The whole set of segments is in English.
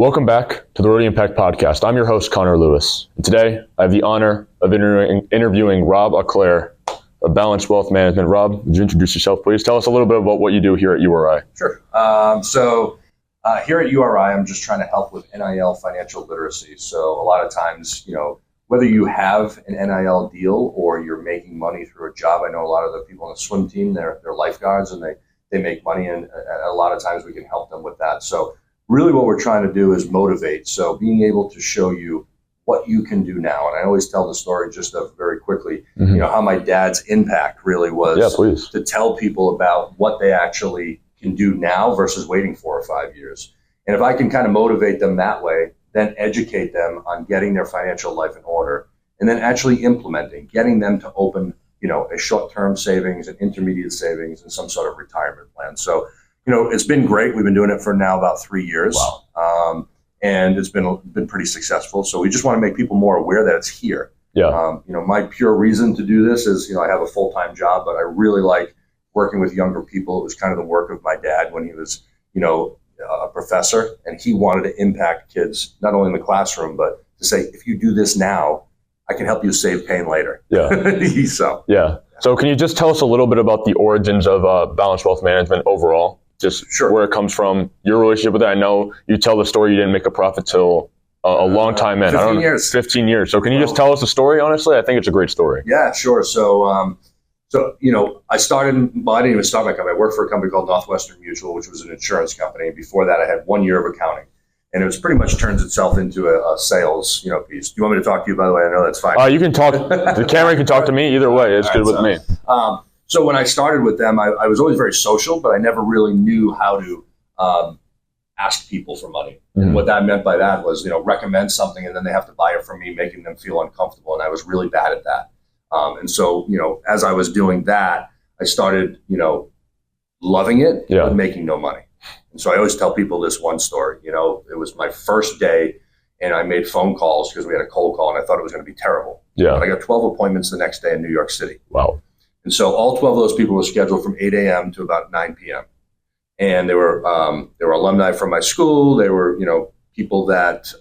Welcome back to the Rhody Impact Podcast. I'm your host, Connor Lewis. And today, I have the honor of interviewing Rob Auclair of Balanced Wealth Management. Rob, would you introduce yourself, please? Tell us a little bit about what you do here at URI. Sure. Here at URI, I'm just trying to help with NIL financial literacy. So a lot of times, whether you have an NIL deal or you're making money through a job, I know a lot of the people on the swim team, they're lifeguards and they make money, and a lot of times we can help them with that. So really what we're trying to do is motivate. So being able to show you what you can do now. And I always tell the story just very quickly, how my dad's impact really was to tell people about what they actually can do now versus waiting 4 or 5 years. And if I can kind of motivate them that way, then educate them on getting their financial life in order, and then actually implementing, getting them to open, a short-term savings and intermediate savings and some sort of retirement plan. So, it's been great. We've been doing it for now about 3 years. Wow. And it's been pretty successful. So we just want to make people more aware that it's here. Yeah. My pure reason to do this is, I have a full-time job, but I really like working with younger people. It was kind of the work of my dad when he was, a professor, and he wanted to impact kids, not only in the classroom, but to say, if you do this now, I can help you save pain later. Yeah. So can you just tell us a little bit about the origins of Balanced Wealth Management overall? Just where it comes from, your relationship with it. I know you tell the story you didn't make a profit till a long time in. 15 years. 15 years. So can you just tell us the story, honestly? I think it's a great story. Yeah, sure. So, I didn't even start my company. I worked for a company called Northwestern Mutual, which was an insurance company. Before that, I had 1 year of accounting. And it was pretty much turns itself into a sales, piece. Do you want me to talk to you, by the way? I know that's fine. You can talk. The camera can talk to me. Either way, it's good with me. So when I started with them, I was always very social, but I never really knew how to ask people for money. Mm-hmm. And what that meant by that was, recommend something and then they have to buy it from me, making them feel uncomfortable. And I was really bad at that. And so, as I was doing that, I started, loving it, but making no money. And so I always tell people this one story. It was my first day and I made phone calls because we had a cold call and I thought it was going to be terrible. Yeah. But I got 12 appointments the next day in New York City. Wow. And so all 12 of those people were scheduled from 8 a.m. to about 9 p.m. And they were alumni from my school. They were, people that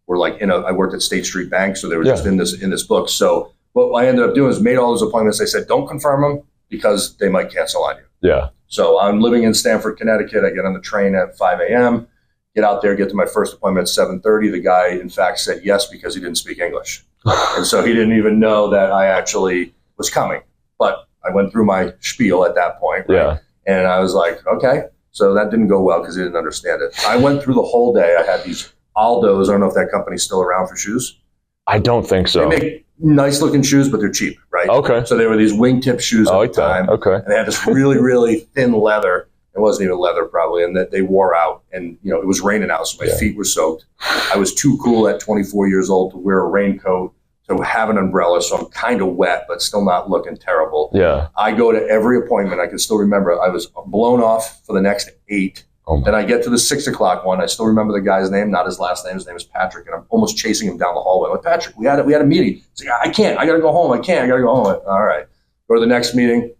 were like, I worked at State Street Bank, so they were just in this book. So what I ended up doing is made all those appointments. I said, don't confirm them because they might cancel on you. Yeah. So I'm living in Stamford, Connecticut. I get on the train at 5 a.m., get out there, get to my first appointment at 7:30. The guy, in fact, said yes because he didn't speak English. And so he didn't even know that I actually was coming. But I went through my spiel at that point, right? Yeah. And I was like, okay. So that didn't go well because he didn't understand it. I went through the whole day. I had these Aldos. I don't know if that company's still around for shoes. I don't think so. They make nice looking shoes, but they're cheap, right? Okay. So they were these wingtip shoes at the time. Okay. And they had this really, really thin leather. It wasn't even leather probably. And that they wore out. And, it was raining out. So my feet were soaked. I was too cool at 24 years old to wear a raincoat, to have an umbrella, so I'm kind of wet, but still not looking terrible. Yeah. I go to every appointment. I can still remember I was blown off for the next 8. Then I get to the 6 o'clock one. I still remember the guy's name, not his last name. His name is Patrick, and I'm almost chasing him down the hallway. I'm like, Patrick, we had a meeting. He's like, I can't. I got to go home. I got to go home. All right. Go to the next meeting.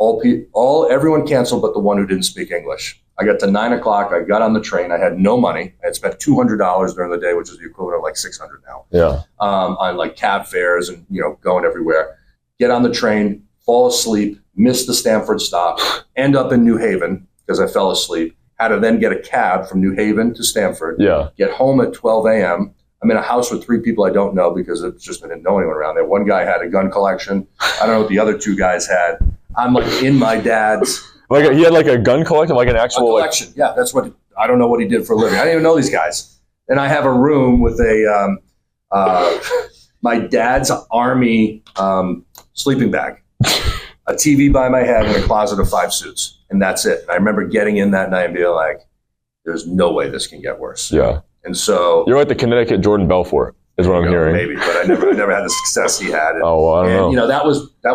Everyone canceled, but the one who didn't speak English. I got to 9 o'clock. I got on the train. I had no money. I had spent $200 during the day, which is the equivalent of like $600 now. Yeah. On like cab fares and, going everywhere. Get on the train, fall asleep, miss the Stamford stop, end up in New Haven because I fell asleep. Had to then get a cab from New Haven to Stamford. Yeah. Get home at 12 a.m. I'm in a house with 3 people I don't know because I didn't know anyone around there. One guy had a gun collection. I don't know what the other 2 guys had. I'm like in my dad's. He had like a gun collection, like an actual collection. Yeah, that's what I don't know what he did for a living. I didn't even know these guys. And I have a room with my dad's army sleeping bag, a TV by my head, and a closet of 5 suits, and that's it. And I remember getting in that night and being like, "There's no way this can get worse." Yeah. And so you're like the Connecticut Jordan Belfort, is what I'm hearing. Maybe, but I never had the success he had. And, I don't know. That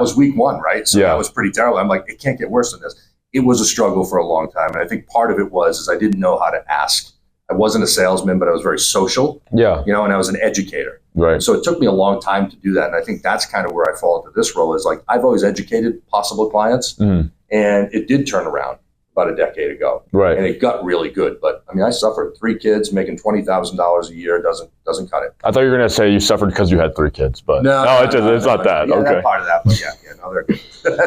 was week 1, right? So that was pretty terrible. I'm like, it can't get worse than this. It was a struggle for a long time. And I think part of it was I didn't know how to ask. I wasn't a salesman, but I was very social. Yeah. And I was an educator. Right. So it took me a long time to do that. And I think that's kind of where I fall into this role is like, I've always educated possible clients. Mm-hmm. And it did turn around. about a decade ago. Right. And it got really good. But I mean, I suffered 3 kids making $20,000 a year doesn't cut it. I thought you were going to say you suffered because you had 3 kids, but it's not that. Yeah, okay. That part of that, but no, they're good.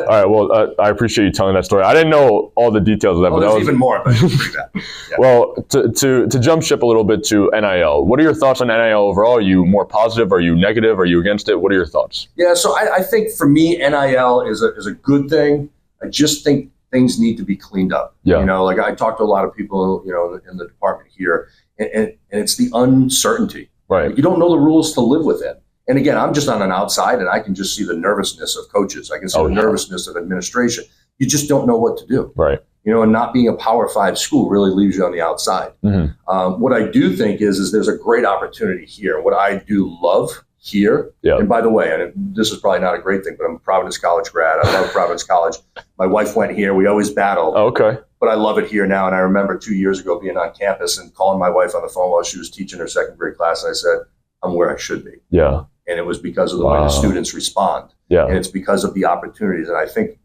All right. Well, I appreciate you telling that story. I didn't know all the details of that. But there's even more, but it's pretty bad. Yeah. Well, to jump ship a little bit to NIL, what are your thoughts on NIL overall? Are you more positive? Are you negative? Are you against it? What are your thoughts? Yeah, so I think for me, NIL is a good thing. I just think things need to be cleaned up. Yeah. You know, like I talk to a lot of people, in the department here, and it's the uncertainty. Right. You don't know the rules to live within. And again, I'm just on an outside, and I can just see the nervousness of coaches. I can see the nervousness of administration. You just don't know what to do. Right. And not being a Power 5 school really leaves you on the outside. Mm-hmm. What I do think is there's a great opportunity here. What I do love here, and by the way, and this is probably not a great thing, but I'm a Providence College grad. I love Providence College. My wife went here. We always battled. Oh, okay. But I love it here now. And I remember 2 years ago being on campus and calling my wife on the phone while she was teaching her 2nd grade class. And I said, I'm where I should be. Yeah. And it was because of the way the students respond. Yeah. And it's because of the opportunities. And I think,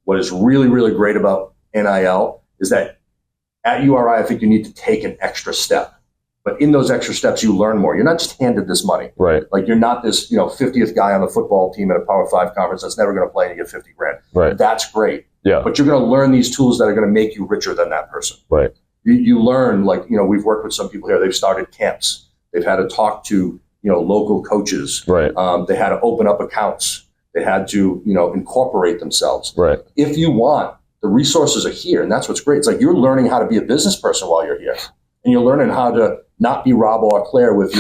what is really, really great about NIL is that at URI, I think you need to take an extra step. But in those extra steps, you learn more. You're not just handed this money. Right. Like you're not this, 50th guy on the football team at a Power 5 conference that's never going to play and you get $50,000. Right. That's great. Yeah. But you're going to learn these tools that are going to make you richer than that person. Right. You learn, we've worked with some people here. They've started camps. They've had to talk to, local coaches. Right. They had to open up accounts. They had to, incorporate themselves. Right. If you want, the resources are here, and that's what's great. It's like you're learning how to be a business person while you're here, and you're learning how to not be Rob Auclair with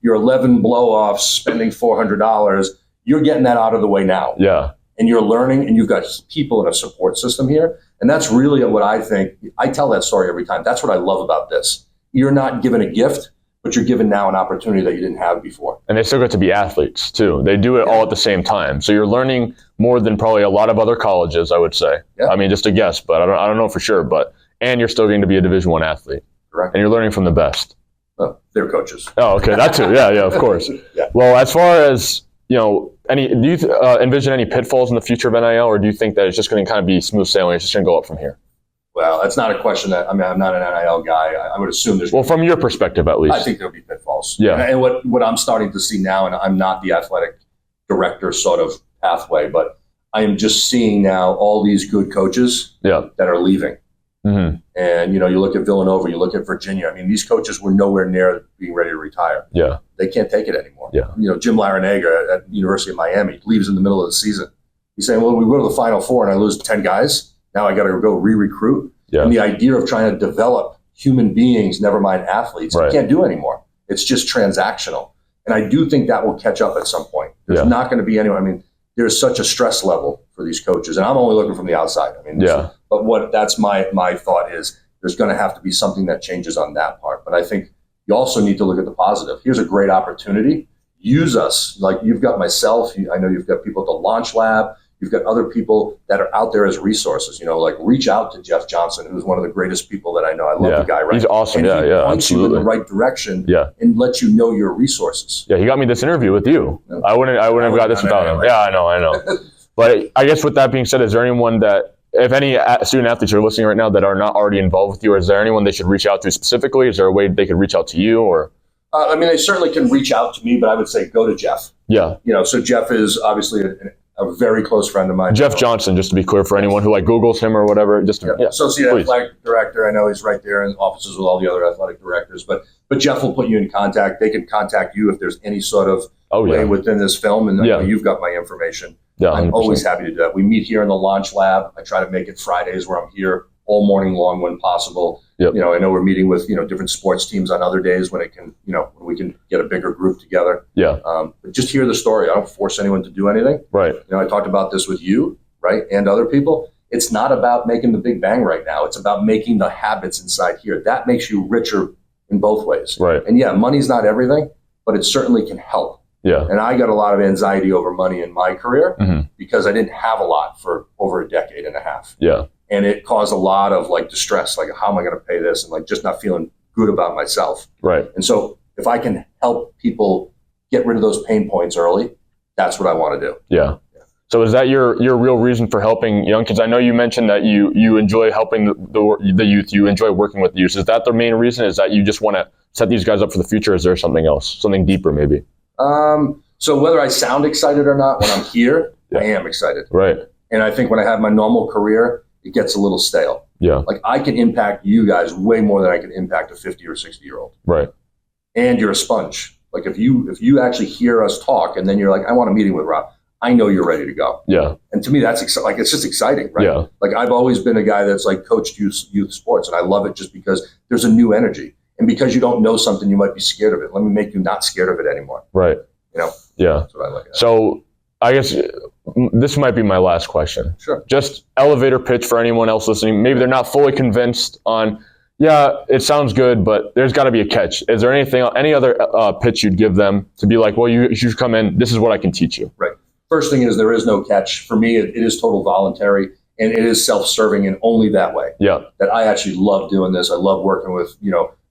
your 11 blow-offs, spending $400. You're getting that out of the way now. Yeah. And you're learning, and you've got people in a support system here, and that's really what I think. I tell that story every time. That's what I love about this. You're not given a gift, but you're given now an opportunity that you didn't have before. And they still get to be athletes too. They do it all at the same time. So you're learning more than probably a lot of other colleges, I would say. Yeah. I mean, just a guess, but I don't know for sure. And you're still going to be a Division I athlete. Correct. And you're learning from the best. They're coaches. Oh, okay. That too. Yeah, of course. Yeah. Well, as far as, do you envision any pitfalls in the future of NIL, or do you think that it's just going to kind of be smooth sailing? It's just going to go up from here? Well, that's not a question I'm not an NIL guy. I would assume there's... Well, from your perspective, at least. I think there'll be pitfalls. Yeah. And what I'm starting to see now, and I'm not the athletic director sort of pathway, but I am just seeing now all these good coaches that are leaving. Mm-hmm. And, you look at Villanova, you look at Virginia. I mean, these coaches were nowhere near being ready to retire. Yeah. They can't take it anymore. Yeah. Jim Larinaga at the University of Miami leaves in the middle of the season. He's saying, well, we go to the Final Four and I lose 10 guys. Now I got to go re-recruit. Yeah. And the idea of trying to develop human beings, never mind athletes, you can't do anymore. It's just transactional. And I do think that will catch up at some point. There's not going to be anyone. I mean, there's such a stress level for these coaches. And I'm only looking from the outside. I mean, but that's my thought is there's going to have to be something that changes on that part. But I think you also need to look at the positive. Here's a great opportunity. Use us. Like you've got myself. I know you've got people at the Launch Lab. You've got other people that are out there as resources, like reach out to Jeff Johnson, who's one of the greatest people that I know. I love the guy, right? He's awesome. And he points absolutely. you in the right direction and lets you know your resources. Yeah, he got me this interview with you. No. I wouldn't have got this without him. Yeah, I know. But I guess with that being said, is there anyone that, if any student athletes are listening right now that are not already involved with you, or is there anyone they should reach out to specifically? Is there a way they could reach out to you, or? They certainly can reach out to me, but I would say go to Jeff. Yeah. So Jeff is obviously a very close friend of mine. Jeff Johnson, just to be clear for anyone who Googles him or whatever. Associate athletic director. I know he's right there in offices with all the other athletic directors. But Jeff will put you in contact. They can contact you if there's any sort of way within this film. And you've got my information. Yeah, I'm always happy to do that. We meet here in the Launch Lab. I try to make it Fridays where I'm here all morning long when possible. Yep. I know we're meeting with different sports teams on other days when it can when we can get a bigger group together. Yeah. But just hear the story. I don't force anyone to do anything. Right. I talked about this with you, right, and other people. It's not about making the big bang right now. It's about making the habits inside here. That makes you richer in both ways. Right. And money's not everything, but it certainly can help. Yeah. And I got a lot of anxiety over money in my career because I didn't have a lot for over a decade and a half. Yeah. And it caused a lot of distress, how am I going to pay this? And just not feeling good about myself. Right. And so if I can help people get rid of those pain points early, that's what I want to do. Yeah. So is that your real reason for helping young kids? I know you mentioned that you enjoy helping the youth. You enjoy working with the youth. Is that the main reason? Is that you just want to set these guys up for the future? Is there something else, something deeper maybe? So whether I sound excited or not, when I'm here, I am excited. Right. And I think when I have my normal career, it gets a little stale. Yeah. Like I can impact you guys way more than I can impact a 50 or 60-year-old. Right. And you're a sponge. Like if you actually hear us talk and then you're like, I want a meeting with Rob, I know you're ready to go. Yeah. And to me, that's it's just exciting, right? Yeah. Like I've always been a guy that's like coached youth sports, and I love it just because there's a new energy. And because you don't know something, you might be scared of it. Let me make you not scared of it anymore. Right. Yeah. That's what I like. So I guess this might be my last question. Sure. Just elevator pitch for anyone else listening. Maybe they're not fully convinced on, it sounds good, but there's got to be a catch. Is there any other pitch you'd give them to be like, well, you should come in. This is what I can teach you. Right. First thing is there is no catch. For me, it is total voluntary, and it is self-serving in only that way. Yeah. That I actually love doing this. I love working with,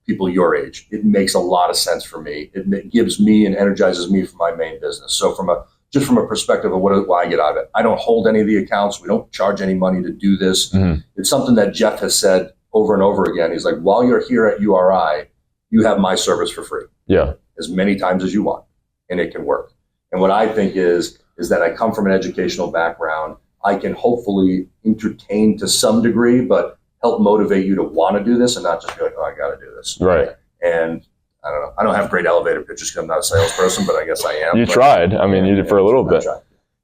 people your age. It makes a lot of sense for me. It gives me and energizes me for my main business. So from a perspective of what I get out of it, I don't hold any of the accounts. We don't charge any money to do this. Mm-hmm. It's something that Jeff has said over and over again. He's like, while you're here at URI, you have my service for free. Yeah. As many times as you want, and it can work. And what I think is that I come from an educational background. I can hopefully entertain to some degree, but help motivate you to want to do this and not just be like, oh, I got to do this. Right. And I don't know. I don't have great elevator pitches because I'm not a salesperson, but I guess I am. You tried. I mean, you did for a little bit.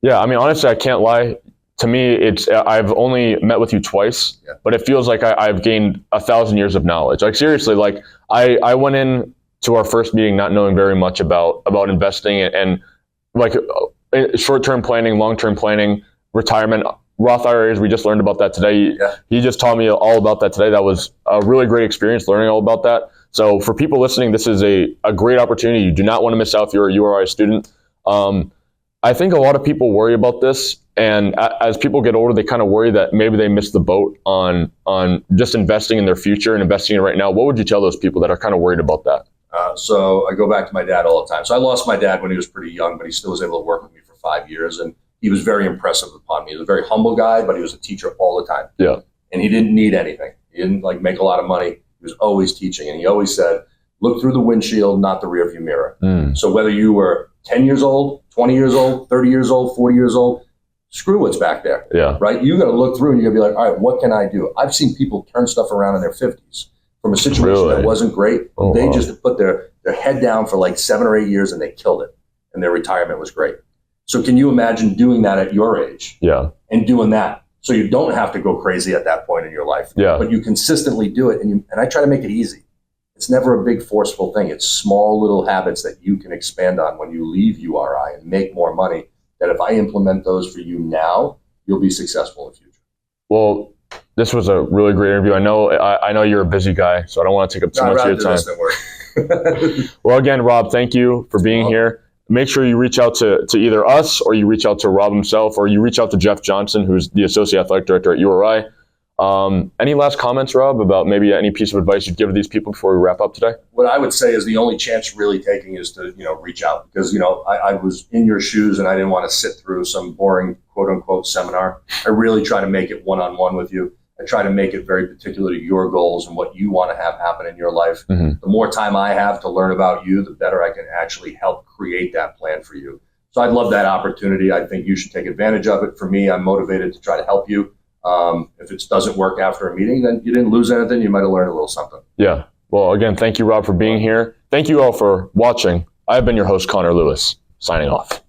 Yeah. I mean, honestly, I can't lie. To me, I've only met with you twice, but it feels like I've gained 1,000 years of knowledge. Like seriously, like I went in to our first meeting not knowing very much about investing and like short-term planning, long-term planning, retirement, Roth IRAs. We just learned about that today. He just taught me all about that today. That was a really great experience learning all about that. So for people listening, this is a great opportunity. You do not want to miss out if you're a URI student. I think a lot of people worry about this. And as people get older, they kind of worry that maybe they missed the boat on just investing in their future and investing in right now. What would you tell those people that are kind of worried about that? So I go back to my dad all the time. So I lost my dad when he was pretty young, but he still was able to work with me for 5 years. And he was very impressive upon me. He was a very humble guy, but he was a teacher all the time. Yeah. And he didn't need anything. He didn't make a lot of money. He was always teaching. And he always said, look through the windshield, not the rearview mirror. So whether you were 10 years old, 20 years old, 30 years old, 40 years old, screw what's back there. Yeah. Right? You got to look through and you're going to be like, all right, what can I do? I've seen people turn stuff around in their 50s from a situation that wasn't great. They just put their head down for like 7 or 8 years and they killed it. And their retirement was great. So can you imagine doing that at your age? Yeah. And doing that so you don't have to go crazy at that point in your life. Yeah. But you consistently do it. And I try to make it easy. It's never a big forceful thing. It's small little habits that you can expand on when you leave URI and make more money, that if I implement those for you now, you'll be successful in the future. Well, this was a really great interview. I know you're a busy guy, so I don't want to take up too much of your time. Well, again, Rob, thank you for being here. Make sure you reach out to either us or you reach out to Rob himself or you reach out to Jeff Johnson, who's the Associate Athletic Director at URI. Any last comments, Rob, about maybe any piece of advice you'd give to these people before we wrap up today? What I would say is the only chance you're really taking is to, reach out because, I was in your shoes and I didn't want to sit through some boring quote unquote seminar. I really try to make it one-on-one with you. I try to make it very particular to your goals and what you want to have happen in your life. Mm-hmm. The more time I have to learn about you, the better I can actually help create that plan for you. So I'd love that opportunity. I think you should take advantage of it. For me, I'm motivated to try to help you. If it doesn't work after a meeting, then you didn't lose anything. You might have learned a little something. Yeah. Well, again, thank you, Rob, for being here. Thank you all for watching. I've been your host, Connor Lewis, signing off.